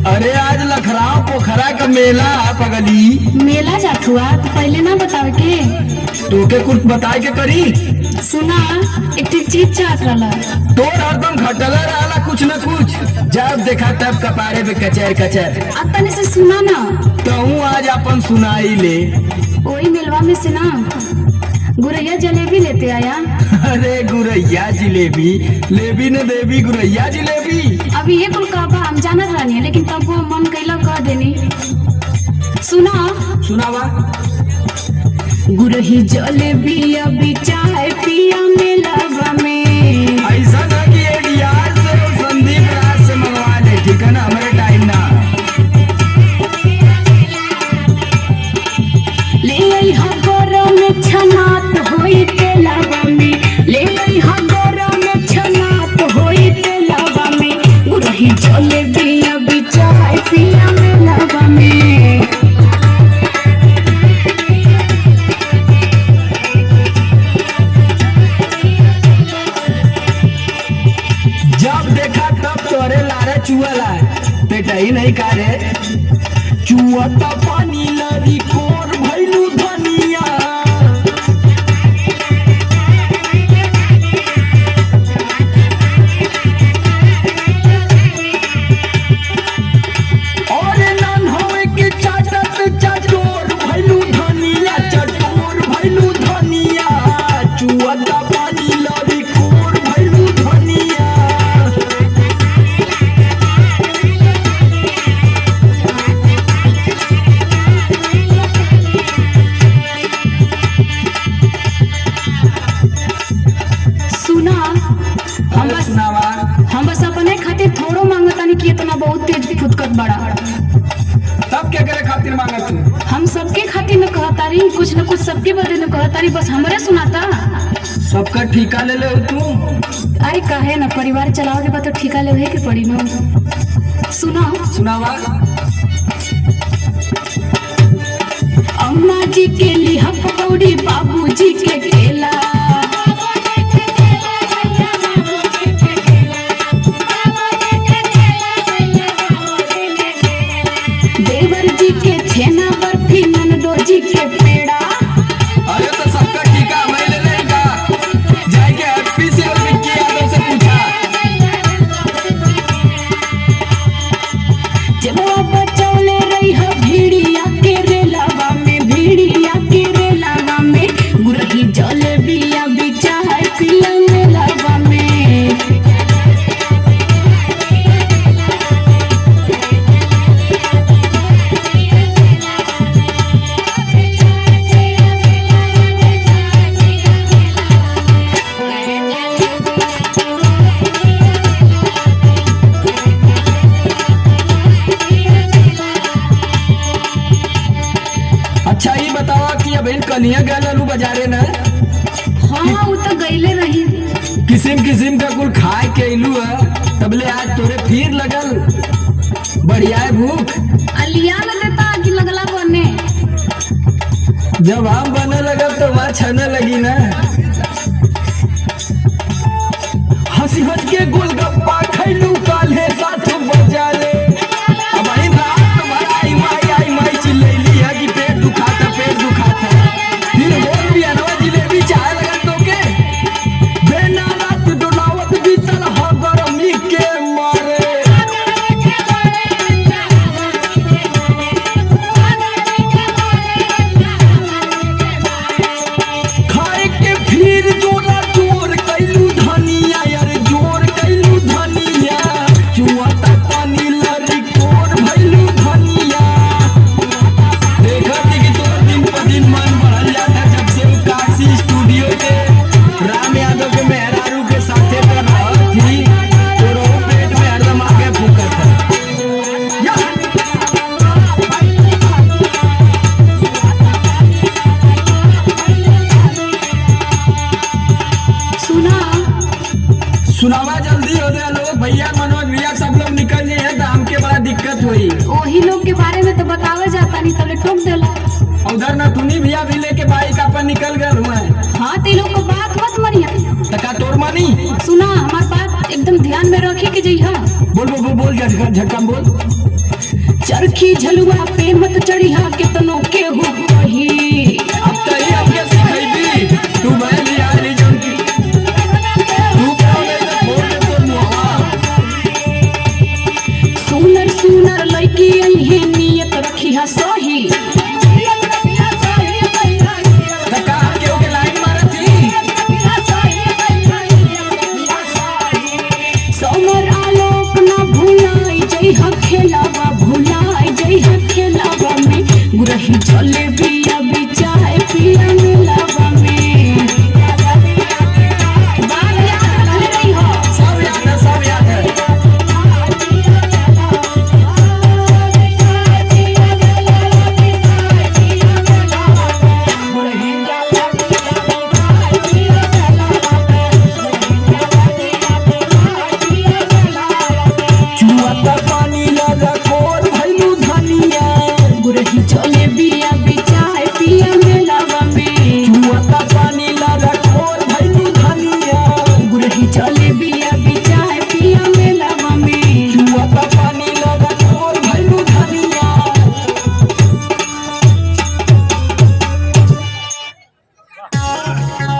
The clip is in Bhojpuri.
अरे आज लखराव पोखरा का मेला पगली। मेला जात हुआ तो पहले ना बतावे के। तोके कुछ बताए के करी। सुना एक चीज चाहत रहा। तोर हरदम घटला रहला कुछ न कुछ, जब देखा तब कपारे पे कचर कचर। अपने से सुना ना तू आज अपन सुनाई ले। वही मेलवा में से ना गुरैया जलेबी लेते आया। अरे गुरैया जिलेबी लेबी न देवी, गुरैया जिलेबी। अभी ये कुल कहबा हम जानत रहनी है, लेकिन तब वो मन कैला कह देनी। सुना सुनावा। गुरही जलेबी अभी चाय पिया मेलवा में। ऐसा ना कि एडीआर से और संदीप राज से मंगवा ले, ठीक है ना, हमारे टाइम ना। ले आई हगोरा में छनात होई तेलवा में। ले आई हगोरा में छनात होई तेलवा में। गुरही जलेबी अभी चाय पिया मेलवा में। जब देखा तब तोरे लारे चुअला, पेट ही नहीं कारे। चुअता पानी लरी कोर भैलू धनिया। और नन होए के चाटत चटोर भैलू धनिया, चटोर भैलू धनिया। चुअता पानी लरी कोर भैलू धनिया। सुना सुनावा। हम बस अपने खातिर थोड़ो मांगतानी कि इतना बहुत तेज फुदकत बड़ा। तब क्या करे खातिर मांगत तू? हम सबके खातिर न कहतारी, कुछ न कुछ सबके बदले न कहतारी, बस हमरे सुनाता। सबका ठिका ले ले तू। अरे काहे ना, परिवार चलाओगे बा तो ठिका ले के पड़ी न। सुना सुनावा। अम्मा जी के लिहा पकौड़ी, बाबू जी के केला। देवर जी के छेना बर्फी, ननदो जी के पेड़ा। अरे तो सबका ठिका मैं ले लेगा। जाके हैप्पी से और विक्की यादव से पूछा। जब वो बचौले रही है भीड़िया के रेलावा में। भीड़िया के रेलावा में गुरही जलेबिया बिचा है पिया मेलावा में। अच्छा ये बतावा कि अब इन कनिया गए ललू बाजारे न। हाँ वो तो गईले रही। किसिम किसिम का कुल खाए के इलू है, तबले आज तोरे फिर लगल बढ़िया है भूख। अलिया न देता कि लगला बने। जब हम बने लगल तो वहाँ छने लगी ना। हंसी हंस के गोलगप्पा खैलू काल्हे साथ बजा ले। अब इन रात तुम्हारा आई माई चिल्लैली है कि पेट दुखाता पेट दुखाता। फिर बोल भी अनवा जिलेबी चाहे लगन तो के। बेना रात डोलावत बीतल ह गरमी के मारे। खाए के फिर जोरा जोर कैलू धनिया, यार जोर कैलू धनिया। चुआता पानी लरी कोर भैलू धनिया। देखा थी कि तोर दिन पर दिन मन बढ़ल जाता जब से वो काशी स्टूडियो के राम यादव के मेहरारू के साथे कर रहा थी। तोरो पेट में हरदम आगे फूकत है। या सुना सुनावा जल्दी हो गया लोग, भैया मनोज भैया सब लोग निकल जाए तो हमके बड़ा दिक्कत हुई। वही लोग के बारे में तो बतावे जाता नहीं, तबले टोक देला। उधर ना तुनी भैया भी लेके बाइक अपन निकल गए हुए। हाँ ते लोग को बात मत मरिया। तका तोर मानी। सुना हमार बात एकदम ध्यान ध्यान में रखे के जइहा। बोल बोल बोल झटका बोल। चरखी झलुआ पे मत चढ़िया केतनो केहू कही। अब तो ये हमके सिखाइबी तू मैं लिया ली जनकी तू बोले तो बोल तो मुहा। सुनर सुनर लड़की अइहे नियत रखिहा सही। धक्का के ओके लाइन मारती। समर आलोक ना भुलाई जइहा खेलावा, भुलाई जइहा खेलावा में गुरही चले भी